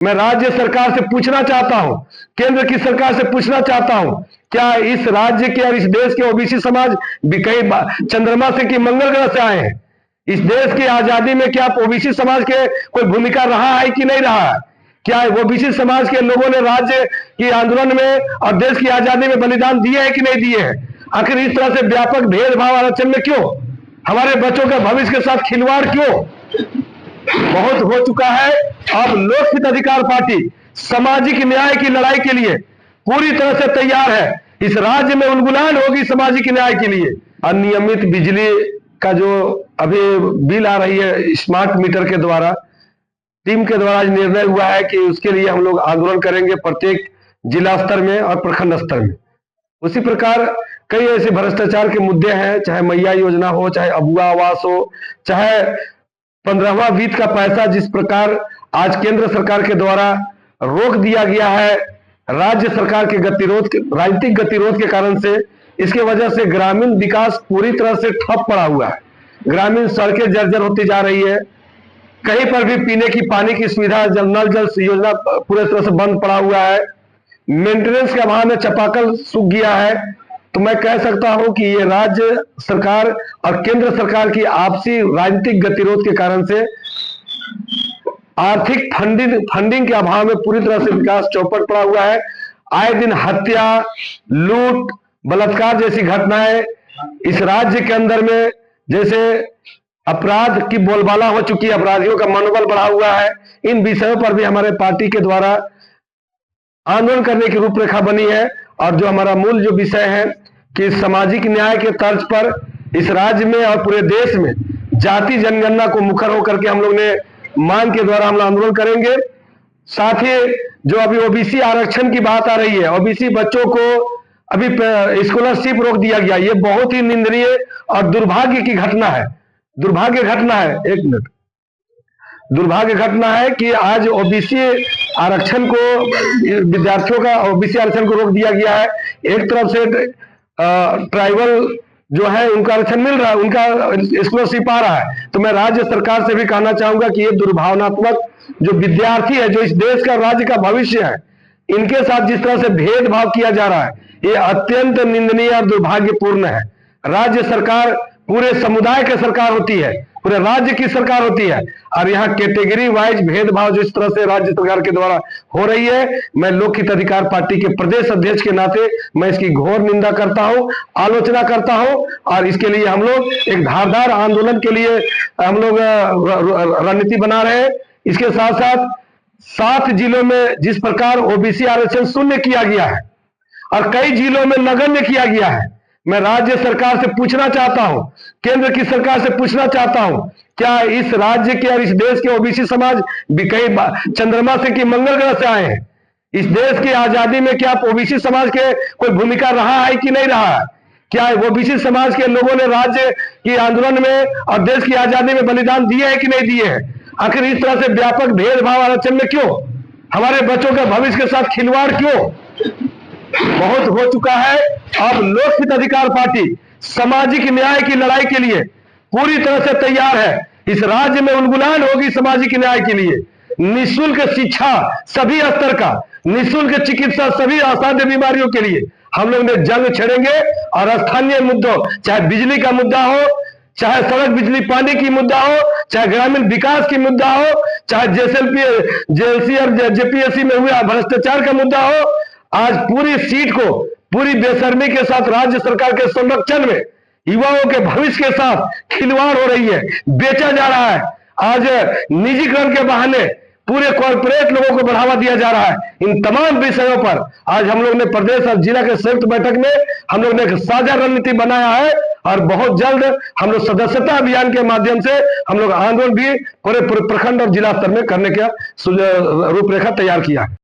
मैं राज्य सरकार से पूछना चाहता हूं, केंद्र की सरकार से पूछना चाहता हूं, क्या इस राज्य के और इस देश के ओबीसी समाज भी कहीं चंद्रमा से कि मंगल ग्रह से आए हैं? इस देश की आजादी में क्या ओबीसी समाज के कोई भूमिका रहा है कि नहीं रहा है? क्या ओबीसी समाज के लोगों ने राज्य की आंदोलन में और देश की आजादी में बलिदान दिए हैं कि नहीं दिए हैं? आखिर इस तरह से व्यापक भेदभाव आरक्षण में क्यों? हमारे बच्चों के भविष्य के साथ खिलवाड़ क्यों? बहुत हो चुका है। अब लोकहित अधिकार पार्टी सामाजिक न्याय की लड़ाई के लिए पूरी तरह से तैयार है। इस राज्य में उलगुलान होगी सामाजिक न्याय के लिए। अनियमित बिजली का जो अभी बिल आ रही है स्मार्ट मीटर के द्वारा, टीम के द्वारा निर्णय हुआ है कि उसके लिए हम लोग आंदोलन करेंगे प्रत्येक जिला स्तर में और प्रखंड स्तर में। उसी प्रकार कई ऐसे भ्रष्टाचार के मुद्दे हैं, चाहे मैया योजना हो, चाहे अबुआ आवास हो, चाहे 15वां वित्त का पैसा जिस प्रकार आज केंद्र सरकार के द्वारा रोक दिया गया है राज्य सरकार के राजनीतिक गतिरोध के कारण से, इसके वजह से ग्रामीण विकास पूरी तरह से ठप पड़ा हुआ है। ग्रामीण सड़कें जर्जर होती जा रही है, कहीं पर भी पीने की पानी की सुविधा, नल जल योजना पूरे तरह से बंद पड़ा हुआ है। मेंटेनेंस के अभाव में चापाकल सूख गया है। तो मैं कह सकता हूं कि ये राज्य सरकार और केंद्र सरकार की आपसी राजनीतिक गतिरोध के कारण से आर्थिक फंडिंग के अभाव में पूरी तरह से विकास चौपट पड़ा हुआ है। आए दिन हत्या, लूट, बलात्कार जैसी घटनाएं इस राज्य के अंदर में, जैसे अपराध की बोलबाला हो चुकी है, अपराधियों का मनोबल बढ़ा हुआ है। इन विषयों पर भी हमारे पार्टी के द्वारा आंदोलन करने की रूपरेखा बनी है। और जो हमारा मूल जो विषय है कि सामाजिक न्याय के तर्ज पर इस राज्य में और पूरे देश में जाति जनगणना को मुखर होकर के हम लोग ने मांग के द्वारा हम लोग आंदोलन करेंगे। साथ ही जो अभी ओबीसी आरक्षण की बात आ रही है, ओबीसी बच्चों को अभी स्कॉलरशिप रोक दिया गया, ये बहुत ही निंदनीय और दुर्भाग्य की घटना है। दुर्भाग्य घटना है, एक मिनट, दुर्भाग्य घटना है कि आज ओबीसी आरक्षण को, विद्यार्थियों का ओबीसी आरक्षण को रोक दिया गया है। एक तरफ से ट्राइबल जो है उनका आरक्षण मिल रहा है, उनका स्कॉलरशिप आ रहा है। तो मैं राज्य सरकार से भी कहना चाहूंगा कि ये दुर्भावनात्मक जो विद्यार्थी है, जो इस देश का राज्य का भविष्य है, इनके साथ जिस तरह से भेदभाव किया जा रहा है, ये अत्यंत निंदनीय और दुर्भाग्यपूर्ण है। राज्य सरकार पूरे समुदाय की सरकार होती है, पूरे राज्य की सरकार होती है, और यहाँ कैटेगरी वाइज भेदभाव जो इस तरह से राज्य सरकार के द्वारा हो रही है, मैं लोकहित अधिकार पार्टी के प्रदेश अध्यक्ष के नाते मैं इसकी घोर निंदा करता हूं, आलोचना करता हूं। और इसके लिए हम लोग एक धारदार आंदोलन के लिए हम लोग रणनीति बना रहे हैं। इसके साथ साथ 7 जिलों में जिस प्रकार ओबीसी आरक्षण शून्य किया गया है और कई जिलों में नगण्य किया गया है, मैं राज्य सरकार से पूछना चाहता हूं, केंद्र की सरकार से पूछना चाहता हूं, क्या इस राज्य के और इस देश के ओबीसी समाज भी कहीं चंद्रमा से कि मंगल ग्रह से आए हैं? इस देश की आजादी में क्या ओबीसी समाज के कोई भूमिका रहा है कि नहीं रहा है? क्या ओबीसी समाज के लोगों ने राज्य की आंदोलन में और देश की आजादी में बलिदान दिए हैं कि नहीं दिए हैं? आखिर इस तरह से व्यापक भेदभाव आरक्षण में क्यों? हमारे बच्चों के भविष्य के साथ खिलवाड़ क्यों? बहुत हो चुका है। अब लोकहित अधिकार पार्टी सामाजिक न्याय की लड़ाई के लिए पूरी तरह से तैयार है। इस राज्य में उलगुलान होगी सामाजिक न्याय के लिए। निःशुल्क शिक्षा सभी स्तर का, निःशुल्क चिकित्सा सभी असाध्य बीमारियों के लिए हम लोग ने जंग छेड़ेंगे। और स्थानीय मुद्दों, चाहे बिजली का मुद्दा हो, चाहे सड़क बिजली पानी की मुद्दा हो, चाहे ग्रामीण विकास की मुद्दा हो, चाहे जेएलसी और जेपीएससी में हुआ भ्रष्टाचार का मुद्दा हो, आज पूरी सीट को पूरी बेशर्मी के साथ राज्य सरकार के संरक्षण में युवाओं के भविष्य के साथ खिलवाड़ हो रही है, बेचा जा रहा है। आज निजीकरण के बहाने पूरे कॉर्पोरेट लोगों को बढ़ावा दिया जा रहा है। इन तमाम विषयों पर आज हम लोग ने प्रदेश और जिला के संयुक्त बैठक में हम लोग ने एक साझा रणनीति बनाया है, और बहुत जल्द हम लोग सदस्यता अभियान के माध्यम से हम लोग आंदोलन भी पूरे प्रखंड और जिला स्तर में करने का रूपरेखा तैयार किया है।